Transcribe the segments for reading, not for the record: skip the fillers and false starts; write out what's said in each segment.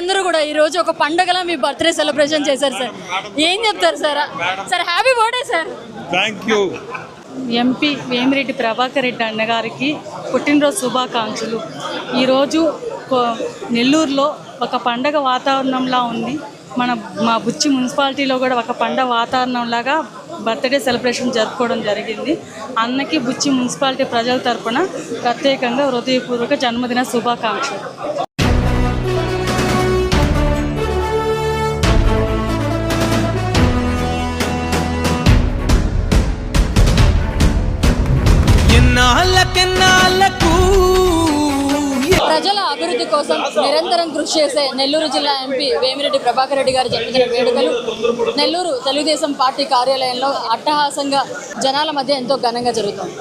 అందరూ కూడా ఈ రోజు ఒక పండగలా మీ బర్త్డే సెలబ్రేషన్ చేశారు సార్. ఏం చెప్తారు sir? Sir happy birthday sir. Thank you. MP Vemireddy Prabhakar Reddy అన్నగారికి పుట్టినరోజు శుభాకాంక్షలు. ఈరోజు నెల్లూరులో ఒక పండగ వాతావరణంలా ఉంది. మా బుచ్చి మున్సిపాలిటీలో కూడా ఒక పండగ వాతావరణంలాగా బర్త్డే సెలబ్రేషన్ జరుపుకోవడం జరిగింది. అన్నకి బుచ్చి మున్సిపాలిటీ ప్రజల తరపున ప్రత్యేకంగా హృదయపూర్వక జన్మదిన శుభాకాంక్షలు. ప్రజల అభివృద్ధి కోసం నిరంతరం కృషి చేసే నెల్లూరు జిల్లా ఎంపీ వేమిరెడ్డి ప్రభాకర్ రెడ్డి గారి జన్మదిన వేడుకలు నెల్లూరు తెలుగుదేశం పార్టీ కార్యాలయంలో అట్టహాసంగా జనాల మధ్య ఎంతో ఘనంగా జరుగుతుంది.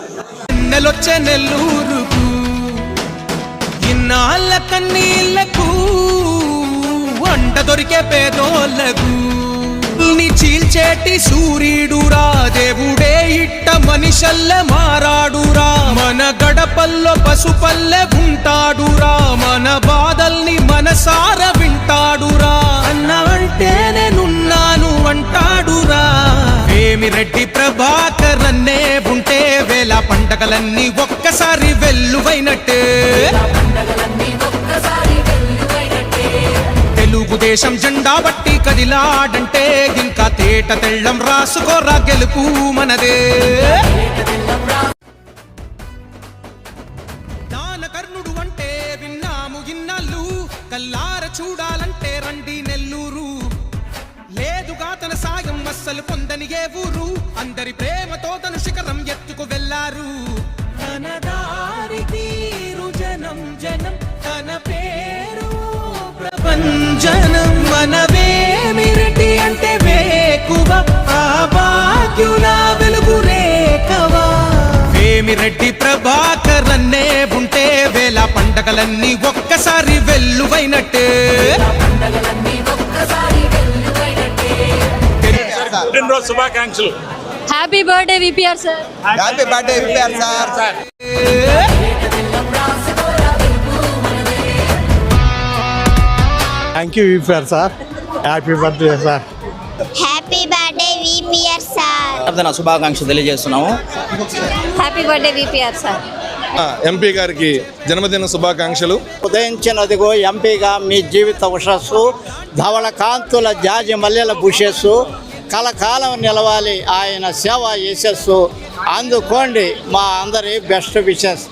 చీల్చేటి సూర్యుడురా దేవుడే ఇట్ట మనిషల్లె మారాడురా. మన గడపల్లో పసుపల్లె ఉంటాడురా. మన బాధల్ని మనసార వింటాడురా. అన్నవంటే నేనున్నాను అంటాడురా. వేమిరెడ్డి ప్రభాకర్ అన్నే ఉంటే వేల పండగలన్నీ ఒక్కసారి వెల్లువైనట్టే. తెలుగుదేశం జెండా బట్టి కదిలాడంటే ఇంకా తేట తెళ్ళం రాసుకోరా గెలుపు మనదే. దానకర్ణుడు అంటే విన్నాము ఇన్నాళ్ళు, కల్లార చూడాలంటే రండి నెల్లూరు. లేదుగా తన సాయం అస్సలు పొందని ఏ ఊరు, అందరి ప్రేమతో తన శిఖరం ఎత్తుకు వెళ్లారు. తన దారి తీరు జనం జనం తన పేరు ప్రపంచనం. మన వేమిరెడ్డి అంటే వేకువ ఆ భాగ్యుల వెలుగు రేఖవా. వేమిరెడ్డి ప్రభాకర్ అన్నే ఉంటే వేల పండగలన్నీ ఒక్కసారి వెల్లువైనట్టే. పుట్టినరోజు శుభాకాంక్షలు. Happy birthday VPR sir. Happy birthday VPR sir. Thank you VPR sir. Happy birthday sir. Happy birthday VPR sir. శుభాకాంక్షలు తెలియజేస్తున్నాము. Happy birthday VPR sir. MP గారికి జన్మదిన శుభాకాంక్షలు. ఉదయించినదిగో ఎంపీగా మీ జీవిత ఉషస్సు, ధవళ కాంతుల జాజి మల్లెల బుషస్సు, కలకాలం నిలవాలి ఆయన సేవ యశస్సు. అందుకోండి మా అందరి బెస్ట్ విషెస్.